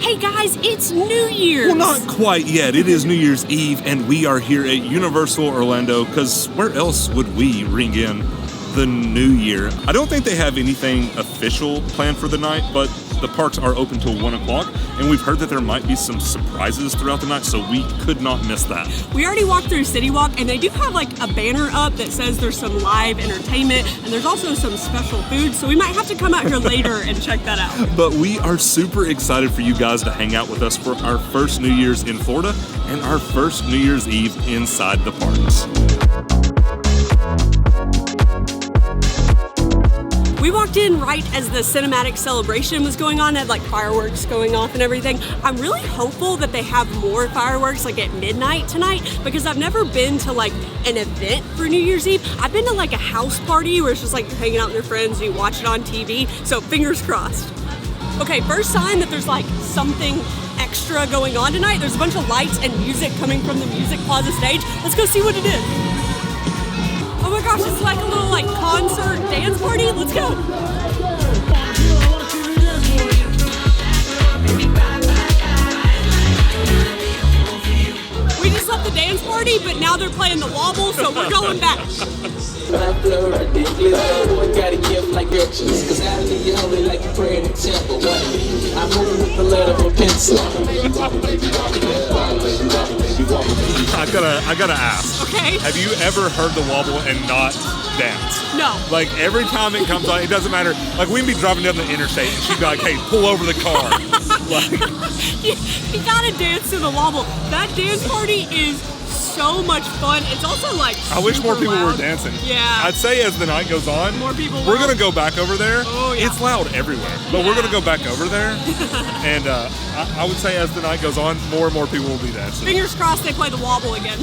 Hey guys, it's New Year's! Well, not quite yet. It is New Year's Eve, and we are here at Universal Orlando, because where else would we ring in the new year? I don't think they have anything official planned for the night, but the parks are open till 1 o'clock, and we've heard that there might be some surprises throughout the night, so we could not miss that. We already walked through City Walk, and they do have like a banner up that says there's some live entertainment, and there's also some special food, so we might have to come out here later and check that out. But we are super excited for you guys to hang out with us for our first New Year's in Florida and our first New Year's Eve inside the parks. We walked in right as the cinematic celebration was going on, had like fireworks going off and everything. I'm really hopeful that they have more fireworks like at midnight tonight, because I've never been to like an event for New Year's Eve. I've been to like a house party where it's just like you're hanging out with your friends and you watch it on TV, so fingers crossed. Okay, first sign that there's like something extra going on tonight. There's a bunch of lights and music coming from the Music Plaza stage. Let's go see what it is. Oh my gosh, it's like a little like concert dance party. Let's go. We just left the dance party, but now they're playing the wobble, so we're going back. I gotta ask. Okay. Have you ever heard the wobble and not dance? No. Like every time it comes on, it doesn't matter. Like we can be driving down the interstate and she'd be like, "Hey, pull over the car." Like, you gotta dance to the wobble. That dance party is so much fun. It's also like I wish more people loud. were dancing. Yeah. I'd say as the night goes on, more people we're will. gonna go back over there. Oh, yeah. It's loud everywhere, but we're gonna go back over there. And I would say as the night goes on, more and more people will be dancing. Fingers crossed they play the wobble again.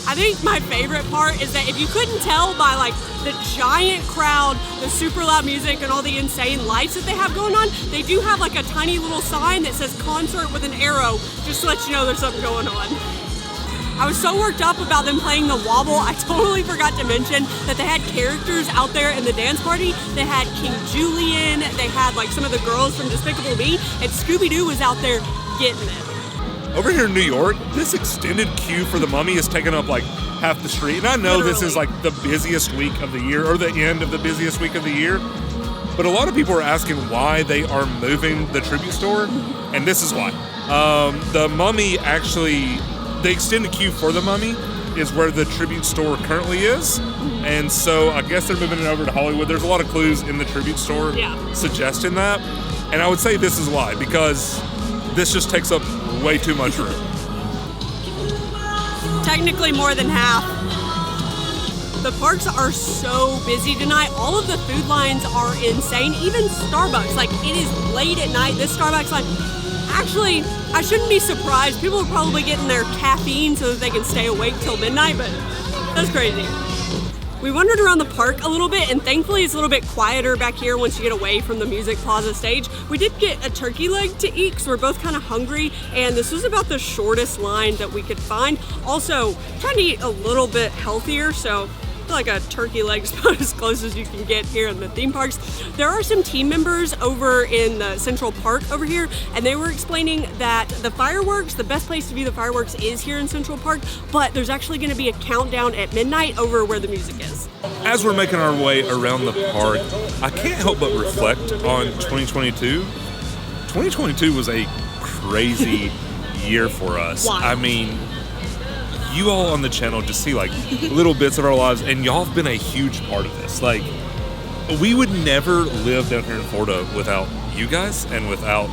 I think my favorite part is that if you couldn't tell by like the giant crowd, the super loud music, and all the insane lights that they have going on, they do have like a tiny little sign that says concert with an arrow, just to let you know there's something going on. I was so worked up about them playing the wobble, I totally forgot to mention that they had characters out there in the dance party. They had King Julian, they had like some of the girls from Despicable Me, and Scooby-Doo was out there getting it. Over here in New York, this extended queue for the Mummy is taking up like half the street. And I know This is like the busiest week of the year, or the end of the busiest week of the year. But a lot of people are asking why they are moving the tribute store, and this is why. The Mummy actually, the extended queue for the Mummy is where the tribute store currently is. And so I guess they're moving it over to Hollywood. There's a lot of clues in the tribute store suggesting that. And I would say this is why, because this just takes up way too much room. Technically more than half. The parks are so busy tonight. All of the food lines are insane. Even Starbucks, like it is late at night. This Starbucks line, actually, I shouldn't be surprised. People are probably getting their caffeine so that they can stay awake till midnight, but that's crazy. We wandered around the park a little bit, and thankfully it's a little bit quieter back here once you get away from the Music Plaza stage. We did get a turkey leg to eat because we're both kind of hungry, and this was about the shortest line that we could find. Also, trying to eat a little bit healthier, so I feel like a turkey leg is about as close as you can get here in the theme parks. There are some team members over in the Central Park over here, and they were explaining that the fireworks, the best place to view the fireworks is here in Central Park, but there's actually going to be a countdown at midnight over where the music is. As we're making our way around the park, I can't help but reflect on 2022. 2022 was a crazy year for us. Wow. I mean, you all on the channel just see like little bits of our lives, and y'all have been a huge part of this. Like, we would never live down here in Florida without you guys and without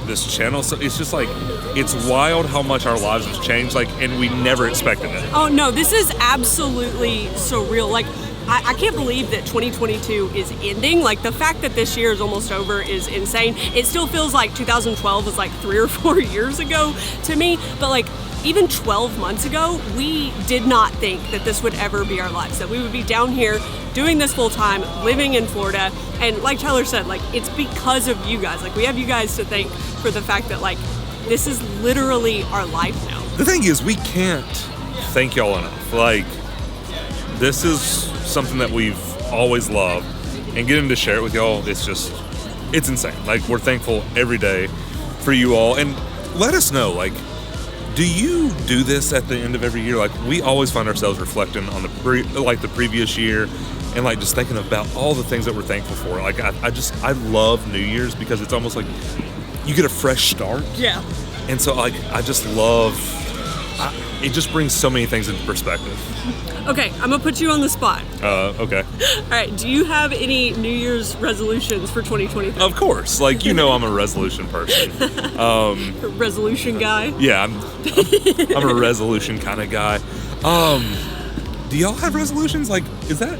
this channel. So it's just like, it's wild how much our lives have changed, like, and we never expected it. Oh no, this is absolutely surreal. Like, I can't believe that 2022 is ending. Like, the fact that this year is almost over is insane. It still feels like 2012 was like 3 or 4 years ago to me, but like, even 12 months ago, we did not think that this would ever be our lives, that we would be down here doing this full time, living in Florida. And like Tyler said, like, it's because of you guys. Like, we have you guys to thank for the fact that like, this is literally our life now. The thing is, we can't thank y'all enough. Like, this is something that we've always loved, and getting to share it with y'all, it's insane. Like, we're thankful every day for you all. And let us know, like, do you do this at the end of every year? Like, we always find ourselves reflecting on the previous year and like just thinking about all the things that we're thankful for. Like, I love New Year's because it's almost like you get a fresh start. Yeah. And so, like, I just love, it just brings so many things into perspective. Okay, I'm gonna put you on the spot. Okay. All right, do you have any New Year's resolutions for 2023? Of course. Like, you know, I'm a resolution person. Resolution guy? Yeah, I'm a resolution kind of guy. Do y'all have resolutions? Like, is that,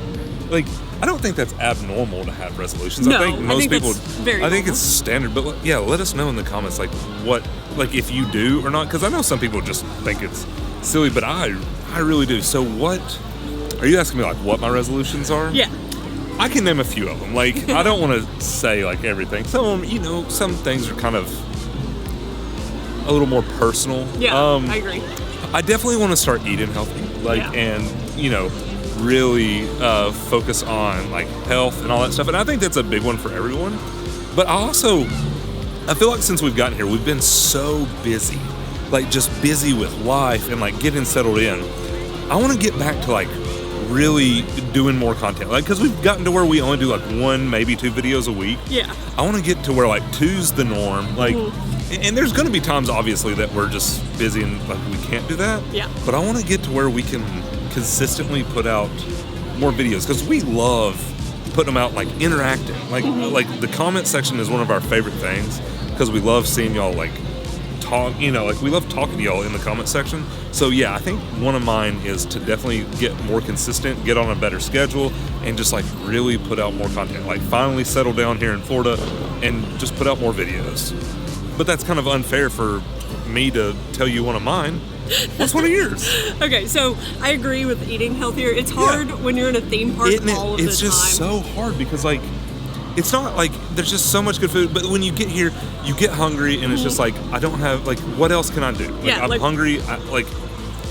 like, I don't think that's abnormal to have resolutions. No, I think most people, very I think normal. it's standard. But yeah, let us know in the comments, like, what, like, if you do or not, because I know some people just think it's silly, but I really do. So what, are you asking me, like, what my resolutions are? Yeah. I can name a few of them. Like, I don't want to say, like, everything. Some of them, you know, some things are kind of a little more personal. Yeah, I agree. I definitely want to start eating healthy, like, Yeah. and, you know, really focus on, like, health and all that stuff. And I think that's a big one for everyone. But I feel like since we've gotten here, we've been so busy, like, just busy with life and, like, getting settled in. I want to get back to, like, really doing more content, like, because we've gotten to where we only do, like, 1, maybe 2 videos a week. Yeah. I want to get to where, like, 2's the norm, like, and there's going to be times, obviously, that we're just busy and, like, we can't do that. Yeah. But I want to get to where we can consistently put out more videos, because we love putting them out, like, interacting. Like the comment section is one of our favorite things, because we love seeing y'all, like, talk, you know, like, we love talking to y'all in the comment section. So yeah, I think one of mine is to definitely get more consistent, get on a better schedule, and just, like, really put out more content. Like, finally settle down here in Florida and just put out more videos. But that's kind of unfair for me to tell you one of mine. What's one of yours? Okay, so I agree with eating healthier. It's hard when you're in a theme park all of the time. It's just so hard because, like, it's not like there's just so much good food, but when you get here, you get hungry, and it's just like, I don't have, like, what else can I do? Like, Yeah, I'm like- hungry,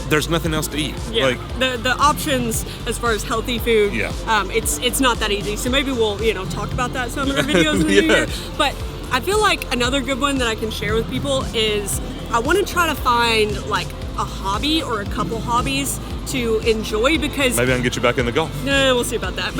there's nothing else to eat. Yeah, Like, the options as far as healthy food, Yeah. It's not that easy. So maybe we'll, you know, talk about that some of our videos in the Yeah. new year. But I feel like another good one that I can share with people is I want to try to find, like, a hobby or a couple hobbies to enjoy, because maybe I can get you back in the golf. no, we'll see about that.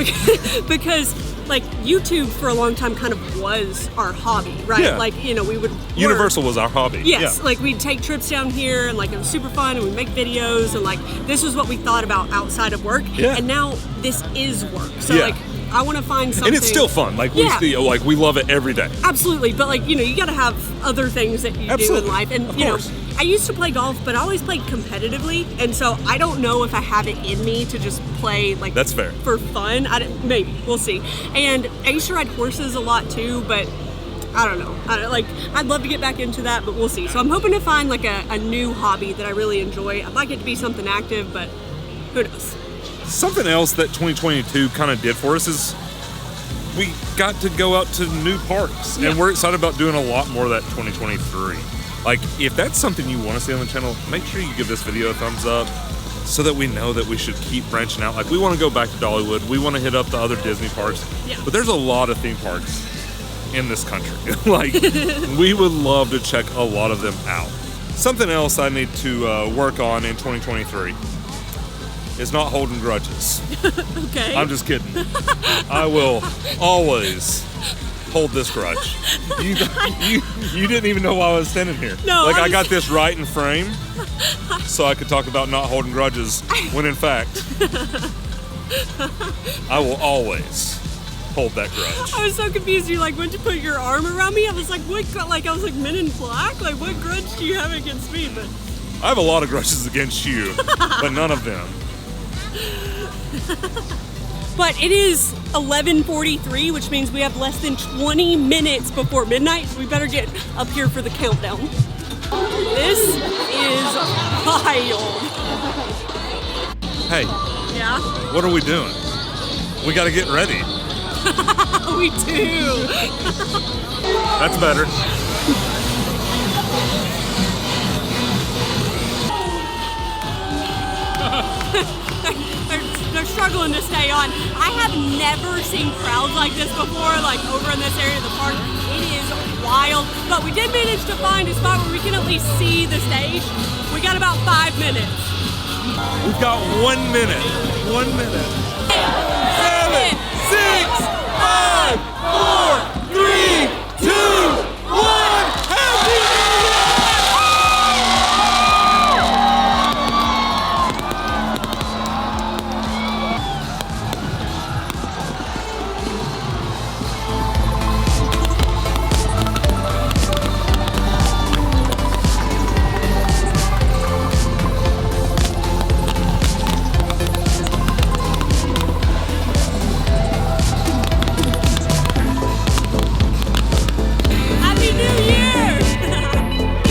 Because like, YouTube for a long time kind of was our hobby, right? Yeah. Like, you know, we would Universal was our hobby. Yes, Yeah. like, we'd take trips down here, and, like, it was super fun, and we'd make videos, and, like, this was what we thought about outside of work. Yeah. And now this is work. So Yeah. like, I want to find something. And it's still fun. Like, Yeah. we love it every day. Absolutely, but, like, you know, you got to have other things that you do Absolutely. in life, and Of you know, course. I used to play golf, but I always played competitively, and so I don't know if I have it in me to just play, like, That's fair. for fun. Maybe we'll see. And I used to ride horses a lot too, but I don't know. I'd love to get back into that, but we'll see. So I'm hoping to find, like, a new hobby that I really enjoy. I'd like it to be something active, but who knows? Something else that 2022 kind of did for us is we got to go out to new parks, Yeah. and we're excited about doing a lot more of that 2023. Like, if that's something you want to see on the channel, make sure you give this video a thumbs up so that we know that we should keep branching out. Like, we want to go back to Dollywood. We want to hit up the other Disney parks. Yeah. But there's a lot of theme parks in this country. Like, we would love to check a lot of them out. Something else I need to work on in 2023 is not holding grudges. Okay. I'm just kidding. I will always hold this grudge. You didn't even know why I was standing here. No, Like, I I was- got this right in frame so I could talk about not holding grudges, when in fact, I will always hold that grudge. I was so confused. You, like, went to put your arm around me. I was like, what? Like, I was like, Men in Black? Like, what grudge do you have against me? But I have a lot of grudges against you, but none of them. But it is 11:43, which means we have less than 20 minutes before midnight, so we better get up here for the countdown. This is wild. Hey, Yeah? what are we doing? We got to get ready. We do. That's better. They're struggling to stay on. I have never seen crowds like this before, like, over in this area of the park. It is wild. But we did manage to find a spot where we can at least see the stage. We got about 5 minutes. We've got 1 minute. 1 minute. 7, 6, 5, 4, 3, 2, 1. Happy New Year! Happy New Year!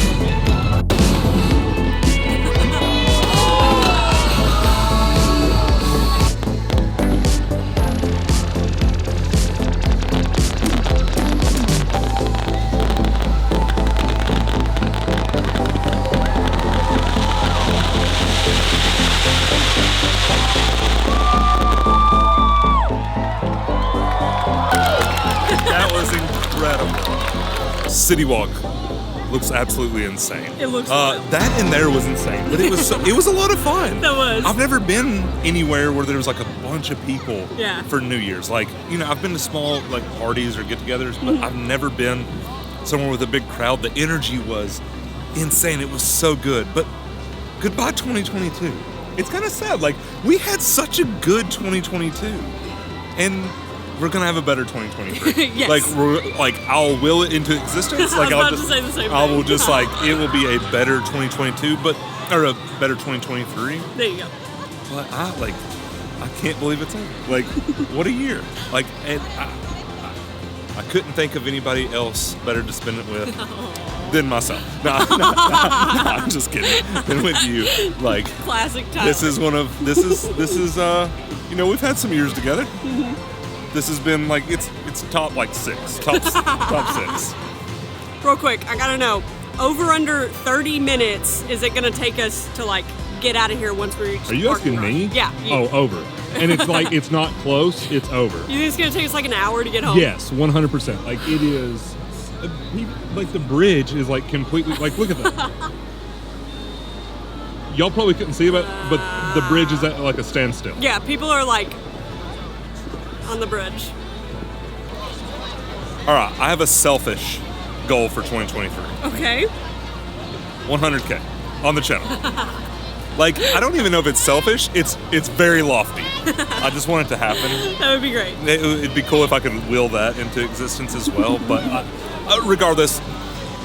That was incredible. City Walk looks absolutely insane. It looks wild. that in there was insane, but it was a lot of fun. That was. I've never been anywhere where there was like a bunch of people Yeah. for New Year's. Like, you know, I've been to small like parties or get-togethers, but I've never been somewhere with a big crowd. The energy was insane. It was so good. But goodbye 2022. It's kind of sad. Like, we had such a good 2022, and we're gonna have a better 2023. Yes. Like, I'll will it into existence. Like, I was about to say the same I thing. will just like it will be a better 2022, or a better 2023. There you go. But I can't believe it's over. Like, what a year. Like, and I couldn't think of anybody else better to spend it with than myself. No, I'm just kidding. Than with you. Like, Classic time. this is you know, we've had some years together. This has been like it's top like 6. Top 6. Real quick, I gotta know. Over under 30 minutes, is it gonna take us to like get out of here once we reach Are the you parking asking me? garage? Yeah. You. Oh, over. And it's like, it's not close, it's over. You think it's gonna take us like an hour to get home? Yes, 100%. Like, it is, like, the bridge is like completely, like, look at that. Y'all probably couldn't see it, but the bridge is at like a standstill. Yeah, people are like on the bridge. All right, I have a selfish goal for 2023. Okay. 100K on the channel. Like, I don't even know if it's selfish. It's very lofty. I just want it to happen. That would be great. It'd be cool if I could will that into existence as well. But regardless,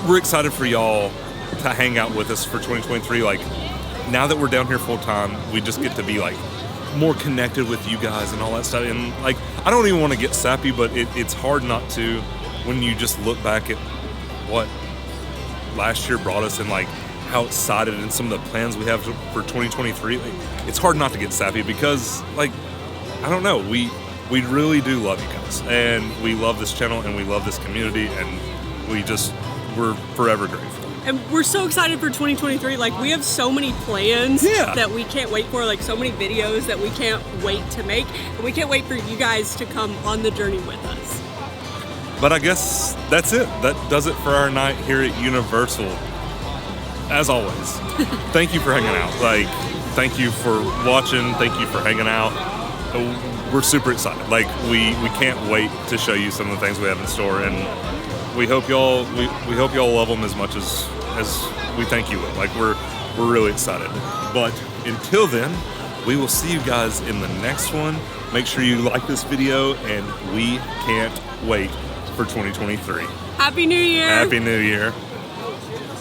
we're excited for y'all to hang out with us for 2023. Like, now that we're down here full time, we just get to be like more connected with you guys and all that stuff. And like, I don't even want to get sappy, but it's hard not to when you just look back at what last year brought us and like how excited and some of the plans we have for 2023. Like, it's hard not to get sappy because, like, I don't know, we really do love you guys, and we love this channel, and we love this community, and we're forever grateful. And we're so excited for 2023. Like, we have so many plans that we can't wait for, like so many videos that we can't wait to make, and we can't wait for you guys to come on the journey with us. But I guess that's it. That does it for our night here at Universal. As always, thank you for hanging out. Like, thank you for watching. Thank you for hanging out. We're super excited. Like, we can't wait to show you some of the things we have in store, and we hope y'all love them as much as we think you will. Like, we're really excited. But until then, we will see you guys in the next one. Make sure you like this video, and we can't wait for 2023. Happy New Year! Happy New Year.